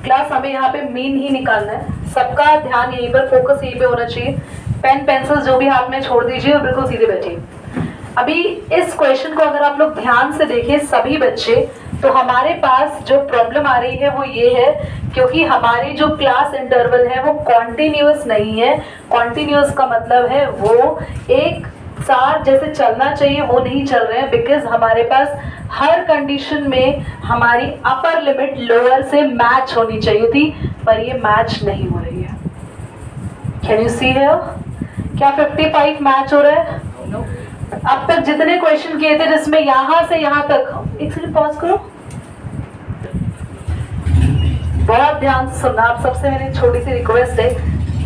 Class हमें यहाँ पे मीन ही निकालना है, सबका ध्यान यहीं पर, फोकस यहीं पे होना चाहिए। पेन पेंसिल जो भी हाथ में छोड़ दीजिए और बिल्कुल सीधे बैठिए। अभी इस क्वेश्चन को अगर आप लोग ध्यान से देखें सभी बच्चे, तो हमारे पास जो प्रॉब्लम आ रही है वो ये है, क्योंकि हमारी जो क्लास इंटरवल है वो कॉन्टिन्यूअस नहीं है। कॉन्टिन्यूअस का मतलब है वो एक साथ जैसे चलना चाहिए वो नहीं चल रहे हैं, बिकॉज हमारे पास हर कंडीशन में हमारी अपर लिमिट लोअर से मैच होनी चाहिए थी, पर ये मैच नहीं हो रही है। Can you see here? क्या 55 मैच हो रहा है? अब तक जितने क्वेश्चन किए थे जिसमें यहां से यहां तक, एक सेकंड पॉज करो, बहुत ध्यान से सुनना। आप सबसे मेरी छोटी सी रिक्वेस्ट है,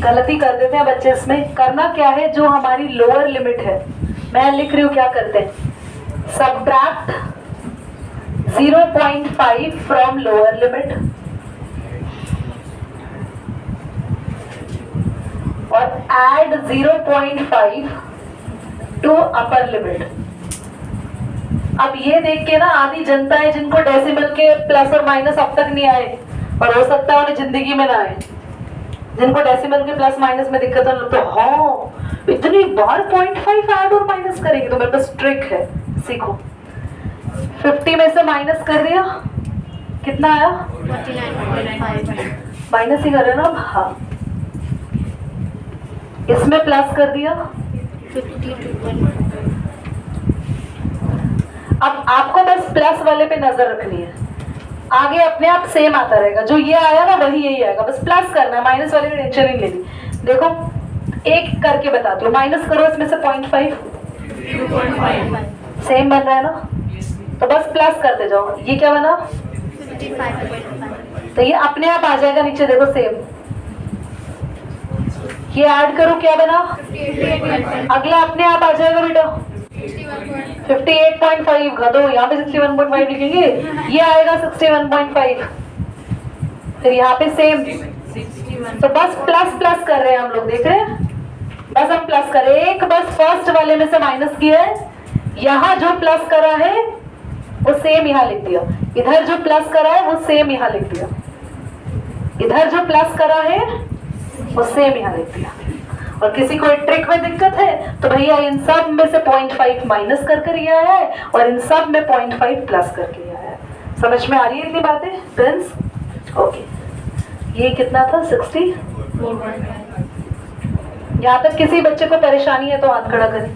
गलती कर देते हैं बच्चे इसमें। करना क्या है, जो हमारी लोअर लिमिट है, मैं लिख रही हूं, क्या करते हैं, सबट्रैक्ट 0.5 फ्रॉम लोअर लिमिट और एड 0.5 टू अपर लिमिट। अब ये देख के ना आधी जनता है जिनको डेसिमल के प्लस और माइनस अब तक नहीं आए, और हो सकता है उन्हें जिंदगी में ना आए, जिनको डेसिमल के प्लस माइनस में दिक्कत है, तो हाँ इतनी बार 0.5 ऐड और माइनस करेंगे, तो मेरे पास ट्रिक है, सीखो। 50 में से माइनस कर दिया, कितना आया? 49.5। माइनस ही कर रहे ना अब, हाँ। इसमें प्लस कर दिया, 52.5। अब आपको बस प्लस वाले पे नजर रखनी है, आगे अपने आप सेम आता रहेगा, जो ये आया ना वही यही आएगा, बस प्लस करना है, माइनस वाले की टेंशन नहीं लेनी। देखो एक करके बताती हूँ, माइनस करो इसमें से 0.5, 2.5। सेम बन रहा है ना, तो बस प्लस करते जाओ। ये क्या बना? 55.5। तो ये अपने आप आ जाएगा नीचे, देखो सेम। ये ऐड करो, क्या बना? 58.5। अगला अपने आप आ जाएगा बेटा, 58.5 घदो, यहाँ पे 61.5 लिखेंगे, ये आएगा 61.5, फिर यहाँ पे सेम। तो बस प्लस प्लस कर रहे हैं हम लोग, देख रहे हैं, बस हम प्लस कर रहे हैं। एक बस फर्स्ट वाले में से माइनस किया है, यहाँ जो प्लस करा है वो सेम यहाँ लिख दिया, इधर जो प्लस करा है वो सेम यहाँ लिख दिया, इधर जो प्लस करा है वो सेम यहाँ लिख दिया। और किसी को ट्रिक में दिक्कत है तो भैया इन सब में से 0.5 माइनस कर ये आया है, और इन सब में 0.5 प्लस करके ये आया है। समझ में आ रही है इतनी बातें फ्रेंड्स? ओके, ये कितना था? 60। यहाँ तक किसी बच्चे को परेशानी है तो हाथ खड़ा करें।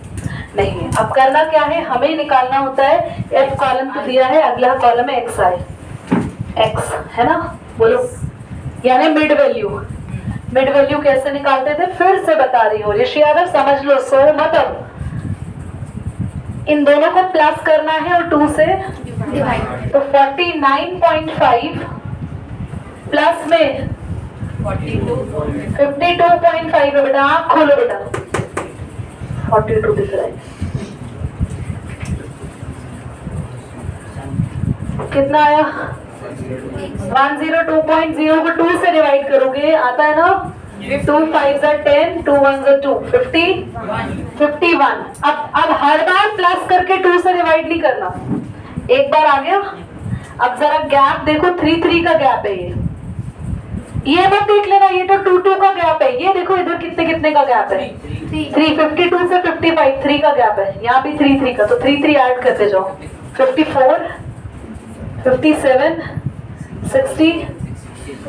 नहीं है। अब करना क्या है, हमें निकालना होता है, एफ कॉलम तो दिया है, अगला कॉलम है एक्स आई, एक्स है ना, बोलो, यानी मिड वैल्यू। मिड वैल्यू कैसे निकालते थे फिर से बता रही हूँ ऋषि, अगर समझ लो, सो मतलब इन दोनों को प्लस करना है और 2 से डिवाइड, तो 49.5 प्लस में 52.5 है बेटा, आँख खोलो बेटा, 42 दिख रहा है, कितना आया? 102.0 को 2 से डिवाइड करोगे, आता है ना, 2 5 10, 2 1 2, 51। अब हर बार प्लस करके 2 से डिवाइड नहीं करना, एक बार आ गया। अब जरा गैप देखो, 3 3 का गैप है, ये मत देख लेना, ये तो 2 2 का गैप है, ये देखो इधर कितने कितने का गैप है, 3 52 से 55 3 का गैप है, यहाँ भी 3 3 का, तो 3 3 ऐड करते जाओ, 54 57 60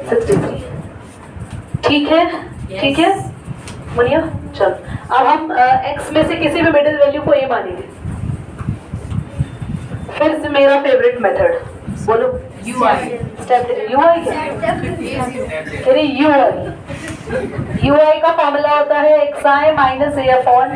63। ठीक है, ठीक है मुनिया, चल अब हम x में से किसी भी मिडिल वैल्यू को a मानेंगे। फिर से मेरा फेवरेट मेथड, बोलो स्टेप ui क्या? अरे ui का फॉर्मूला होता है xi माइनस a अपॉन,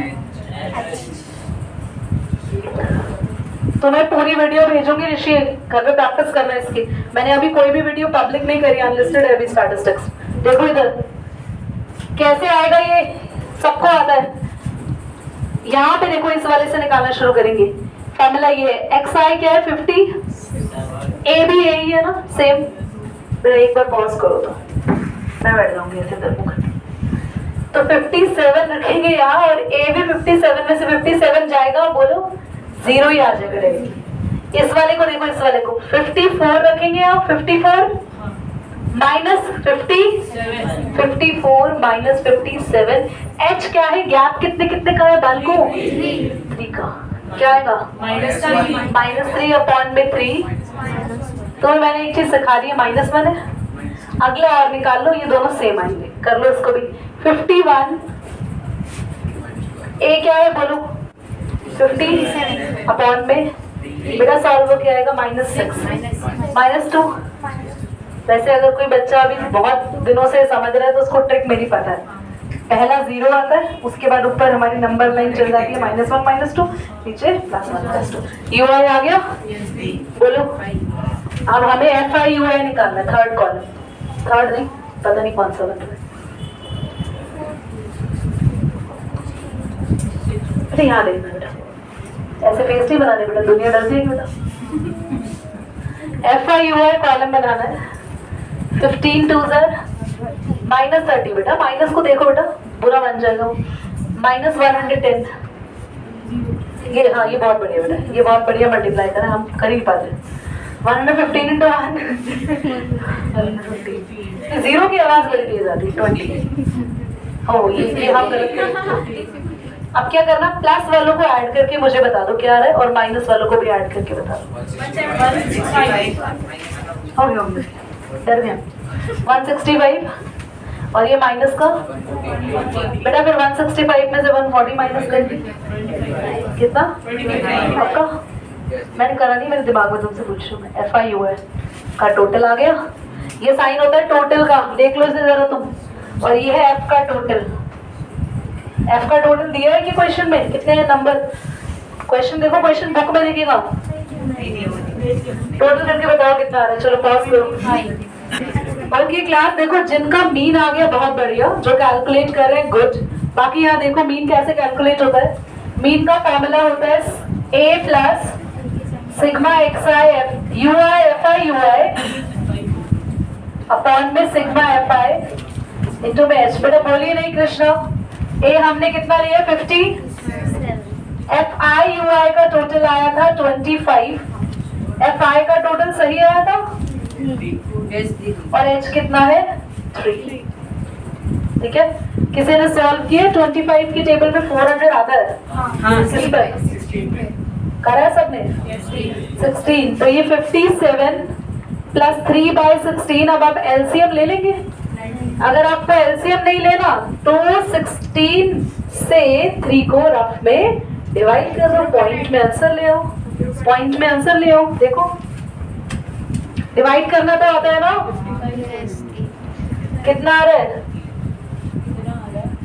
तो मैं पूरी वीडियो भेजूंगी ऋषि, घर पे प्रैक्टिस करना इसकी। मैंने अभी कोई भी वीडियो पब्लिक नहीं करी, अनलिस्टेड है अभी स्टैटिस्टिक्स। देखो इधर कैसे आएगा, ये सबको आता है। यहाँ पे देखो, इस वाले से निकालना शुरू करेंगे। फॉर्मूला ये है, एक्स आई क्या है 50, ए भी यही है ना सेम। एक बार पॉज करो तो मैं बैठ जाऊंगी ऐसे इधर मुख, तो 57 रखेंगे यहाँ, और ए भी 57 में से 57 जाएगा, बोलो 0 ही आ जाएगा। इस वाले को देखो, इस वाले को 54 रखेंगे यहाँ, 54 -50, 54 -57। H क्या है, गैप कितने कितने का है बाल को, 3 का। क्या आएगा, -3 अपॉन में 3। तो मैंने एक चीज सिखा दी है, -1 है। अगला और निकाल लो, ये दोनों सेम आएंगे, कर लो इसको भी। 51 ए क्या है बोलो, 50 अपॉन में, बेटा सॉल्व हो क्या आएगा, -6 -2। वैसे अगर कोई बच्चा अभी बहुत दिनों से समझ रहा है तो उसको ट्रिक मेरी पता है। पहला 0 आता है, उसके बाद ऊपर हमारी नंबर लाइन चल जाती है, -1 -2, नीचे +1 +2। UI आ गया, बोलो। अब हमें FIUI निकालना है, थर्ड कॉलम, थर्ड नहीं, पता नहीं कौन सा बन रहा है। यहाँ देखना बेटा, ऐसे फेस नहीं बनाने बेटा, दुनिया डर जाएगी बेटा। FIUI कॉलम बनाना है। 15 2 -30 बेटा, माइनस को देखो बेटा, बुरा बन जाएगा वो। -110, ये हाँ ये बहुत बढ़िया बेटा, ये बहुत बढ़िया मल्टीप्लाई करें, हम कर ही पाते हैं। 115 × 1 जीरो की आवाज बड़ी तेज आती है, 20। हो ये हम गलत कर। अब क्या करना, प्लस वालों को ऐड करके मुझे बता दो क्या आ रहा है, और माइनस वालों को भी ऐड करके बता दो। हो गया, डर गया। 165 और ये माइनस का बेटा, फिर 165 में से 140 माइनस कर दी, कितना आपका, मैंने करा नहीं, मेरे दिमाग में तुमसे पूछ रही हूँ। FIUI का टोटल आ गया, ये साइन होता है टोटल का, देख लो इसे जरा तुम। और ये है F का टोटल। F का टोटल दिया है कि क्वेश्चन में, कितने हैं नंबर, क्वेश्चन देखो, क्वेश्चन बुक में देखिएगा, टोटल करके बताओ कितना आ रहा है। चलो पॉज करो। बल्कि क्लास देखो, जिनका मीन आ गया बहुत बढ़िया, जो कैलकुलेट कर रहे हैं गुड। बाकी यहाँ देखो मीन कैसे कैलकुलेट होता है। मीन का फॉर्मूला होता है A + sigma XI UI FIUI upon में सिग्मा FI इंटू में H। बेटा बोलिए नहीं कृष्णा, A हमने कितना लिया, 50। FIUI का टोटल आया था 25, FI का टोटल सही आया था, और H कितना है, 3। ठीक है, किसी ने सॉल्व किया 25 की टेबल में 400 आता है, करा है सबने, 16। तो ये 57 + 3/16। अब आप LCM ले लेंगे, अगर आपको LCM नहीं लेना तो 16 से 3 को रफ में डिवाइड कर दो, पॉइंट में आंसर ले आओ, पॉइंट में आंसर ले आओ। देखो डिवाइड करना तो आता है ना, कितना आ रहा है,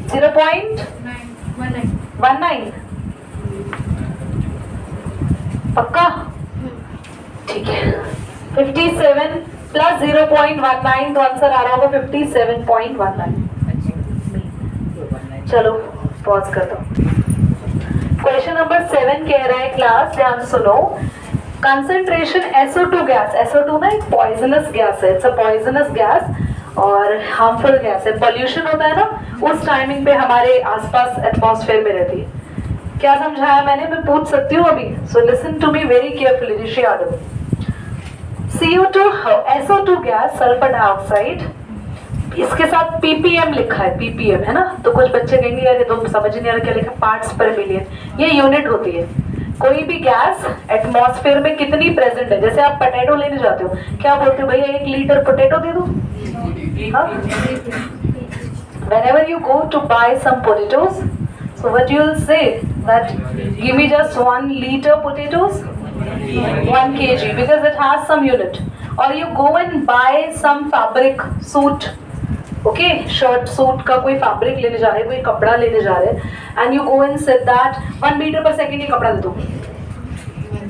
0.19 पक्का, ठीक है। 57 + 0.19 तो आंसर आ रहा होगा 57.19। चलो पॉज कर दो। क्वेश्चन नंबर 7 कह रहा है क्लास, ध्यान सुनो। कंसंट्रेशन SO2 गैस, SO2 ना एक पॉइजनस गैस है, इट्स अ पॉइजनस गैस और हार्मफुल गैस है। पॉल्यूशन होता है ना, उस टाइमिंग पे हमारे आसपास एटमॉस्फेयर में रहती है। क्या समझाया मैंने, मैं पूछ सकती हूँ अभी, so listen to me very carefully Rishi Yadav. CO2 SO2 gas, sulphur dioxide, इसके साथ ppm लिखा है, ppm है ना। तो कुछ बच्चे कहेंगे यार ये तो समझ नहीं आ रहा क्या लिखा, पार्ट्स पर मिलियन, ये यूनिट होती है। कोई भी गैस एटमॉस्फेयर में कितनी प्रेजेंट है, जैसे आप पोटैटो लेने जाते हो, क्या बोलते हो, भैया 1 लीटर पोटैटो दे दो। Whenever you go to buy some potatoes, so what you will say that give me just 1 liter potatoes, 1 kg, because it has some unit. Or you go and buy some fabric suit, okay, shirt suit का कोई fabric लेने जा रहे हैं, कोई कपड़ा लेने जा रहे हैं, and you go and say that 1 meter per second ये कपड़ा दे दो,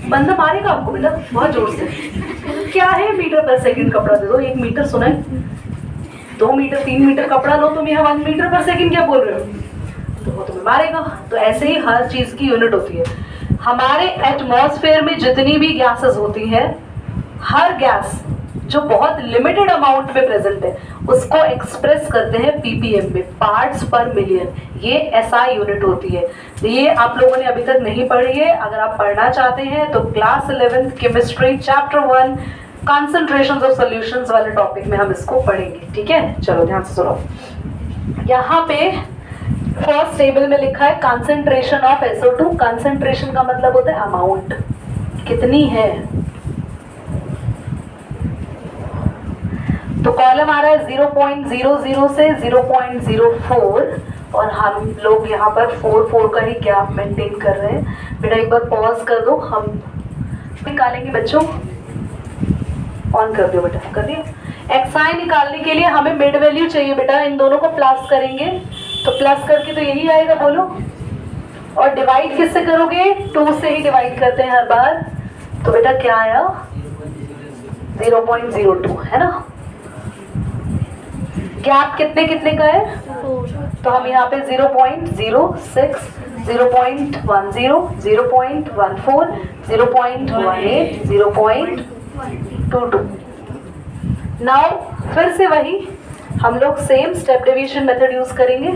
बंदा मारेगा आपको बेटा बहुत जोर से। क्या है मीटर पर सेकंड कपड़ा दे दो, 1 मीटर सुना है, 2 मीटर 3 मीटर कपड़ा लो, तुम यहाँ 1 मीटर पर सेकंड क्या बोल रहे हो, तो वो तुम्हें मारेगा। तो ऐसे ही हर चीज की यूनिट होती है। हमारे एटमॉस्फेयर में जितनी भी गैसेस होती हैं, हर गैस जो बहुत लिमिटेड अमाउंट में प्रेजेंट है उसको एक्सप्रेस करते हैं ppm में, पार्ट्स पर मिलियन। ये SI यूनिट होती है। तो ये आप लोगों ने अभी तक नहीं पढ़ी है, अगर आप पढ़ना चाहते हैं तो class 11th chemistry chapter 1 concentration of solutions वाले टॉपिक में हम इसको पढ़ेंगे, ठीक है। चलो ध्यान से सुनो, यहाँ पे फर्स्ट टेबल में लिखा है कॉन्सेंट्रेशन ऑफ SO2। कॉन्सेंट्रेशन का मतलब होता है अमाउंट, कितनी है। तो कॉलम आ रहा है 0.00 से 0.04 और हम लोग यहाँ पर 4 का ही गैप मेंटेन कर रहे हैं। बेटा एक बार पॉज कर दो, हम निकालेंगे बच्चों। ऑन कर दो बेटा, कर दिया। XI निकालने के लिए हमें मिड वैल्यू चाहिए बेटा, इन दोनों को प्लस करेंगे तो प्लस करके तो यही आएगा, बोलो। और डिवाइड किससे करोगे? 2 से ही डिवाइड करते हैं हर बार। तो बेटा क्या आया? 0.02 है ना। गैप कितने कितने का है? तो हम यहाँ पे 0.06, 0.10, 0.14, 0.18, 0.22। नाउ फिर से वही हम लोग same step division method use करेंगे।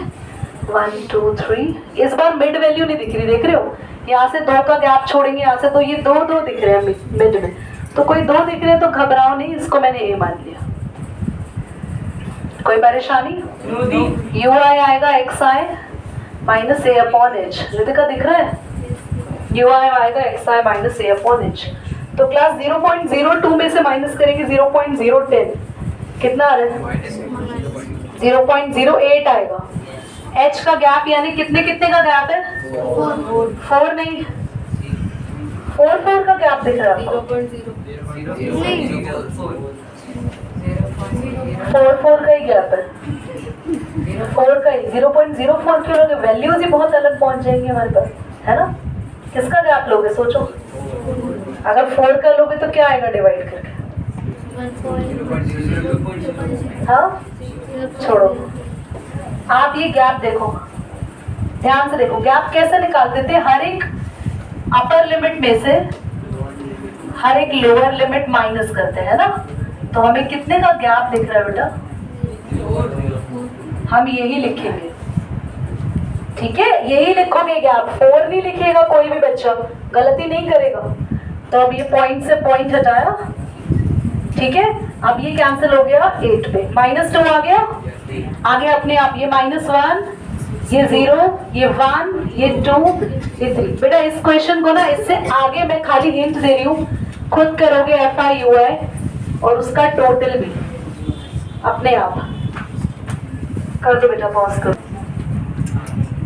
1 2 3। इस बार मिड वैल्यू नहीं दिख रही, देख रहे हो? यहाँ से 2 का गैप छोड़ेंगे, यहाँ से तो ये 2 दिख रहे हैं मिड में। तो कोई 2 दिख रहे हैं तो घबराओ नहीं, इसको मैंने ए मान लिया। कोई परेशानी? UI आएगा XI minus A upon H। Ritika दिख रहा है? UI आएगा XI minus A upon H। तो क्लास 0.02 में से माइनस करेंगे 0.010, कितना आ रहा है? 0.08 आएगा। H का गैप यानी कितने कितने का गैप है? 4 नहीं, 4 का गैप दिख रहा है आपको? 4 का ही गैप है, 4 का ही। 0.04 क्यों लोगे? वैल्यूज ही बहुत अलग पहुंच जाएंगे हमारे पास, है ना। किसका गैप लोगे सोचो? अगर 4 का लोगे तो क्या आएगा डिवाइड करके? हाँ, छोड़ो। आप ये गैप देखो, ध्यान से देखो। गैप कैसे निकालते थे? हर एक अपर लिमिट में से हर एक लोअर लिमिट माइनस करते हैं ना। तो हमें कितने का गैप दिख रहा है बेटा? हम यही लिखेंगे, ठीक है। यही लिखोगे गैप, 4 नहीं लिखेगा कोई भी बच्चा, गलती नहीं करेगा। तो अब ये पॉइंट से पॉइंट हटाया, ठीक है। अब ये कैंसिल हो गया 8 पे, -2 आ गया, आगे अपने आप ये -1, ये 0, ये 1, ये 2, ये 3। बेटा इस क्वेश्चन को ना, इससे आगे मैं खाली हिंट दे रही हूँ, खुद करोगे FI UI और उसका टोटल भी अपने आप कर दो। बेटा पॉज करो,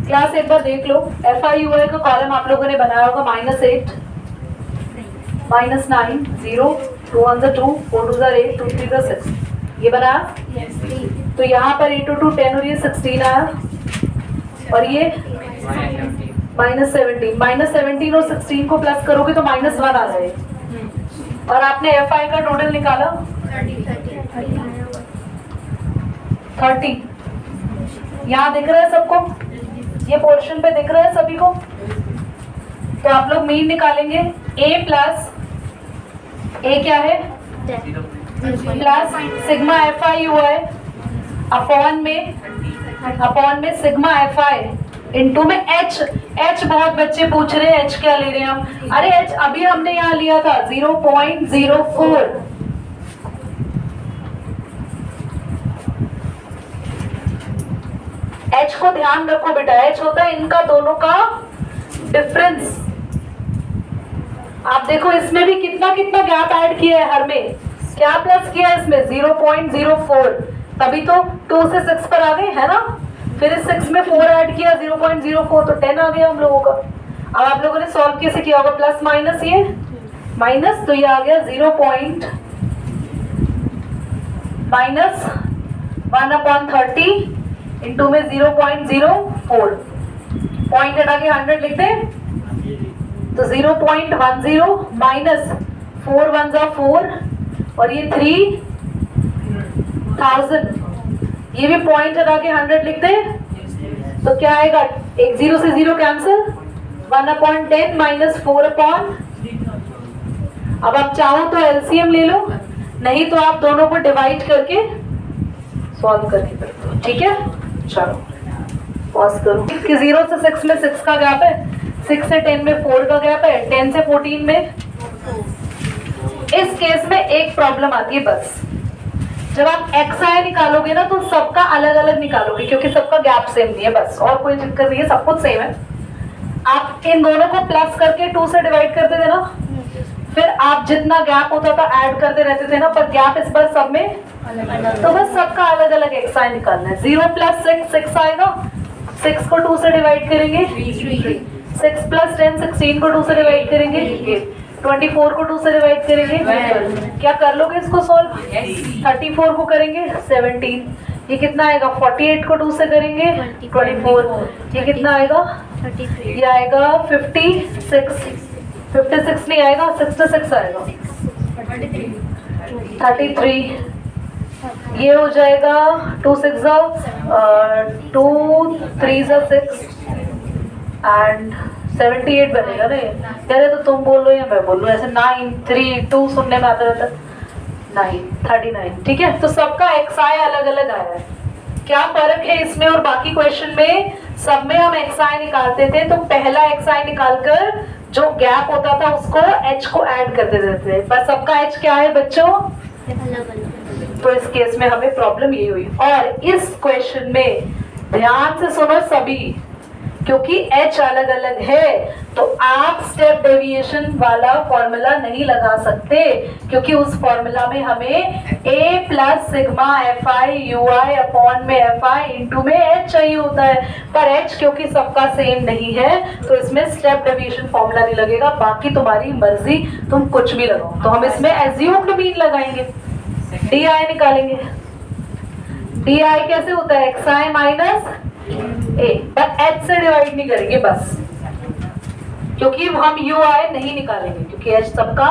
क्लास एक बार देख लो। FI UI का कॉलम आप लोगों ने बनाया होगा -8, -9, 0, 2 1 2, 4 2 8, 2 3 6। ये बनाया? तो यहाँ पर 8 2 10 और ये 16 आया, और ये -17 और 16 को प्लस करोगे तो -1 आ जाए। और आपने FI का टोटल निकाला 30। यहाँ दिख रहा है सबको? ये पोर्शन पे दिख रहा है सभी को? तो आप लोग मीन निकालेंगे। A प्लस A क्या है? Plus sigma FI UI upon में सिग्मा FI इनटू में H। बहुत बच्चे पूछ रहे हैं H क्या ले रहे हैं हम? अरे H अभी हमने यहाँ लिया था 0.04। H को ध्यान रखो बेटा, H होता है इनका दोनों का डिफरेंस। आप देखो इसमें भी कितना कितना गैप ऐड किया है, हर में क्या प्लस किया है इसमें? 0.04, तभी तो 2 से 6 पर आ गए, है ना। फिर इस 6 में 4 ऐड किया 0.04, तो 10 आ गया हम लोगों का। अब आप लोगों ने सॉल्व कैसे किया होगा? प्लस माइनस, ये माइनस, तो ये आ गया 1/30 इंटू में 0.04। पॉइंट हटा के 100 लिखते हैं तो 0.10 माइनस 4 1 4, और ये 3000। ये भी पॉइंट हटा के 100 लिखते हैं तो क्या आएगा? एक 0 से 0 कैंसिल, 1/10 माइनस 4। अब आप चाहो तो LCM ले लो, नहीं तो आप दोनों को डिवाइड करके सॉल्व करके कर दो, ठीक है। चलो पॉज करो। 0 से 6 में 6 का गैप है, 6 से 10 में 4 का गैप है, 10 से 14 में इस केस में एक प्रॉब्लम आती है बस, जब आप xi निकालोगे ना तो सबका अलग अलग निकालोगे क्योंकि सबका गैप सेम नहीं है, बस और कोई दिक्कत नहीं है, सब कुछ सेम है। आप इन दोनों को प्लस करके 2 से डिवाइड करते थे ना, फिर आप जितना गैप होता था ऐड करते रहते थे ना, पर गैप इस बार सब में तो बस सबका अलग अलग xi निकालना है। 0 + 6 6 आएगा, 6 को 2 से डिवाइड करेंगे 6 + 10 16 को 2 से डिवाइड करेंगे 24 को 2 से डिवाइड करेंगे 12। क्या कर लोगे इसको सॉल्व? 34 को करेंगे 17, ये कितना आएगा? 48 को 2 से करेंगे 24, ये कितना आएगा? 33 ये आएगा 56 नहीं आएगा, 66 आएगा 33, ये हो जाएगा 2 6 2 3 6 एंड 78 बनेगा ना। यार तो तुम बोल लो या मैं बोल लूँ, ऐसे 9 3 2 सुनने में आता रहता। 9 39, ठीक है। तो सबका xi अलग अलग आया है। क्या फर्क है इसमें और बाकी क्वेश्चन में? सब में हम xi निकालते थे तो पहला xi निकालकर जो गैप होता था उसको h को ऐड करते थे, पर सबका h क्या है बच्चों? अलग अलग। तो इस केस में हमें प्रॉब्लम ये हुई। और इस क्वेश्चन में ध्यान से सुनो सभी, क्योंकि h अलग अलग है तो आप स्टेप डेविएशन वाला फॉर्मूला नहीं लगा सकते, क्योंकि उस फॉर्मूला में हमें a + sigma fi ui upon में fi इंटू में h चाहिए होता है, पर h क्योंकि सबका सेम नहीं है तो इसमें स्टेप डेविएशन फॉर्मूला नहीं लगेगा। बाकी तुम्हारी मर्जी, तुम कुछ भी लगाओ। तो हम इसमें एज्यूम्ड मीन लगाएंगे, di निकालेंगे। di कैसे होता है? xi माइनस a, पर h से डिवाइड नहीं करेंगे बस, क्योंकि हम ui नहीं निकालेंगे क्योंकि h सबका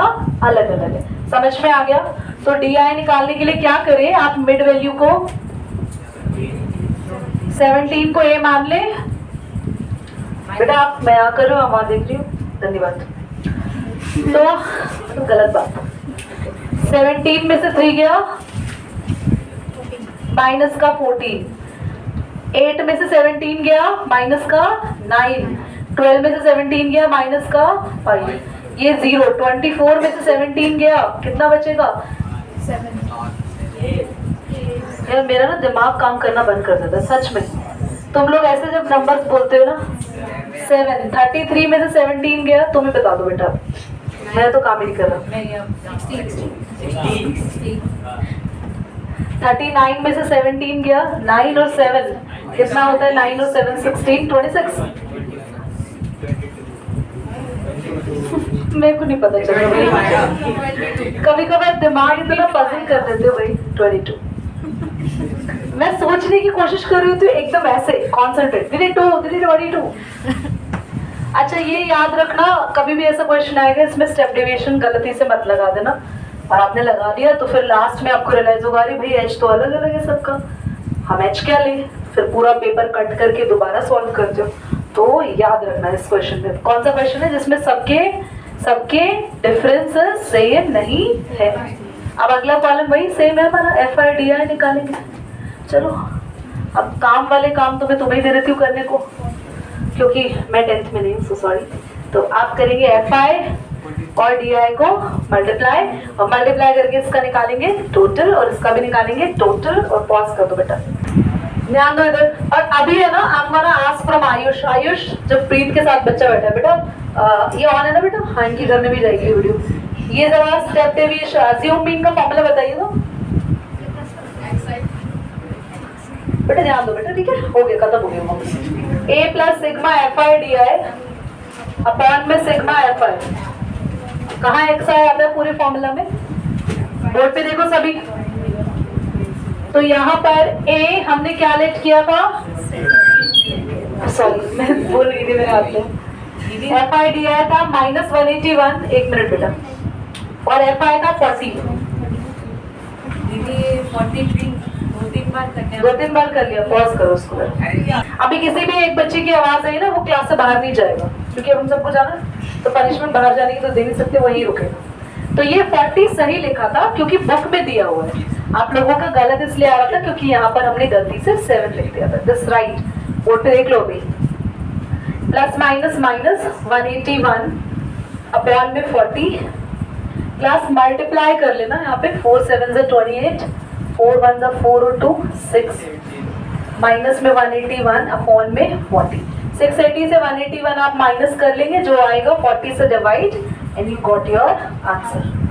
अलग अलग है। समझ में आ गया? तो di निकालने के लिए क्या करें? आप मिड वैल्यू को 17 को a मान ले। बेटा आप मैं आ कर रहे हो, वहां देख रही हूँ, धन्यवाद। तो गलत बात, 17 में से 3 गया माइनस का 14, 8 में से 17 गया माइनस का 9, 12 में से 17 गया माइनस का 5, ये 0, 24 में से 17 गया, कितना बचेगा? 7। यार मेरा ना दिमाग काम करना बंद कर देता है सच में। तुम लोग ऐसे जब नंबर्स बोलते हो ना, 7, 33 में से 17 गया, तुम्हें बता दो बेटा, मैं तो काम ही नहीं कर रहा। 39 में से 17 गया, 9 और 7 कितना होता है? 9 और 7 16, 26। मेरे को नहीं पता चल रहा, कभी कभार दिमाग इतना पजल कर देते हो भाई। 22 मैं सोचने की कोशिश कर रही हूँ तो एकदम ऐसे कॉन्सेंट्रेट, 22। अच्छा ये याद रखना, कभी भी ऐसा क्वेश्चन आएगा इसमें स्टेप डेविएशन गलती से मत लगा देना, और आपने लगा दिया तो फिर लास्ट में आपको रियलाइज होगा अरे भाई एच तो अलग अलग है सबका, हम एच क्या ले, फिर पूरा पेपर कट करके दोबारा सॉल्व करते हो। तो याद रखना इस क्वेश्चन में कौन सा क्वेश्चन है जिसमें सबके डिफरेंसेस सेम नहीं है। अब अगला कॉलम वही सेम है हमारा, एफ आई डी आई निकालेंगे। चलो अब काम वाले काम तो मैं तुम्हें दे देती हूँ करने को, क्योंकि मैं 10th में नहीं हूँ, सो सॉरी। तो आप करेंगे एफ आई और डी आई को मल्टीप्लाई, और मल्टीप्लाई करके इसका निकालेंगे टोटल और इसका भी निकालेंगे टोटल, और पॉज कर दो बेटा, ध्यान दो इधर। और अभी है ना हमारा आस्क फ्रॉम आयुष, आयुष जब प्रीत के साथ बच्चा बैठा है बेटा, ये ऑन है ना बेटा? हाँ इनकी घर में भी जाएगी वीडियो। ये जरा स्टेप डेविएशन अज्यूम मीन का फॉर्मूला बताइए तो बेटा, ध्यान दो बेटा, ठीक है? हो गया, खत्म हो गया। A plus sigma F I D I upon में सिग्मा एफ आई, कहाँ एक्स आई आता है पूरे फॉर्मूला में? बोर्ड पे देखो सभी। तो यहाँ पर ए हमने क्या लेट किया था? सॉरी मैं भूल गई थी मेरे हाथ में। एफ आई डी आई था -181, एक मिनट बेटा, और एफ आई था 40। दीदी 43 दो तीन बार कर लिया, पॉज करो उसको। अभी किसी भी एक बच्चे की आवाज आई ना, वो क्लास से बाहर नहीं जाएगा, क्योंकि अब हम सबको जाना, तो पनिशमेंट बाहर जाने की तो दे नहीं सकते, वहीं रुकेगा। तो ये 40 सही लिखा था क्योंकि बुक में दिया हुआ है, आप लोगों का गलत इसलिए आ रहा था क्योंकि यहाँ पर हमने गलती से 7 लिख दिया था। दिस राइट, बोर्ड पे देख लो अभी। प्लस माइनस माइनस 181 अपॉन में 40, क्लास मल्टीप्लाई कर लेना यहाँ पे 4 7 से 28, 4 1 जा 4 और 2 6, माइनस में 181 अपॉन में 40, 680 से 181 आप माइनस कर लेंगे, जो आएगा 40 से divide, and you got your answer.